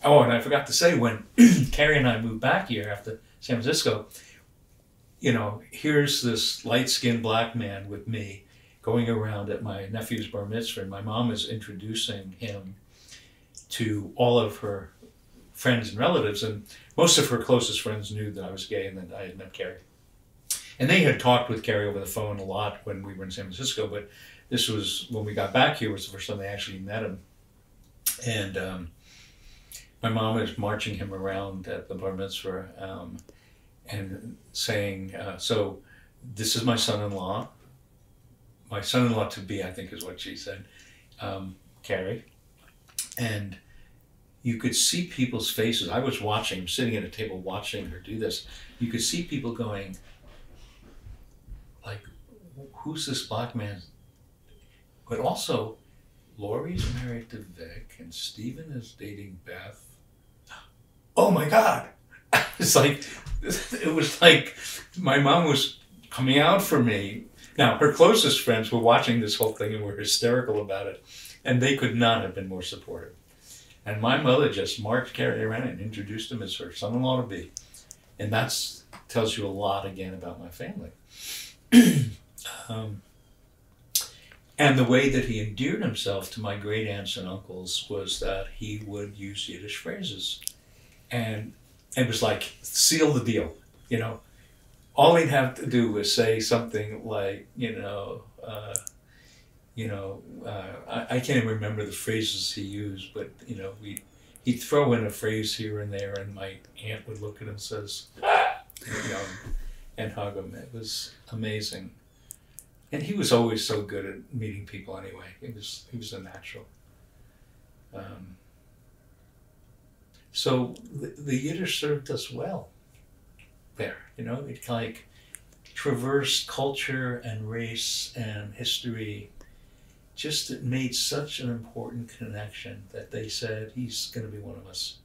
Oh, and I forgot to say, when Carrie and I moved back here after San Francisco, you know, here's this light-skinned black man with me going around at my nephew's bar mitzvah, and my mom is introducing him to all of her friends and relatives, and most of her closest friends knew that I was gay and that I had met Carrie. And they had talked with Carrie over the phone a lot when we were in San Francisco, but this was, when we got back here, was the first time they actually met him. And my mom was marching him around at the bar mitzvah and saying, so this is my son-in-law to be, I think is what she said, Carrie. And you could see people's faces. I was watching, sitting at a table watching her do this. You could see people going, like, who's this black man? But also, Lori's married to Vic and Stephen is dating Beth. Oh my God. It was like my mom was coming out for me. Now, her closest friends were watching this whole thing and were hysterical about it. And they could not have been more supportive. And my mother just marched Carrie around and introduced him as her son-in-law to be. And that tells you a lot again about my family. And the way that he endeared himself to my great aunts and uncles was that he would use Yiddish phrases. And it was like, seal the deal, you know. All he'd have to do was say something like, I can't even remember the phrases he used, but, you know, he'd throw in a phrase here and there, and my aunt would look at him and says, you know, and hug him. It was amazing. And he was always so good at meeting people anyway. He was a natural. So the Yiddish served us well there, you know. It like traversed culture and race and history. Just it made such an important connection that they said, he's going to be one of us.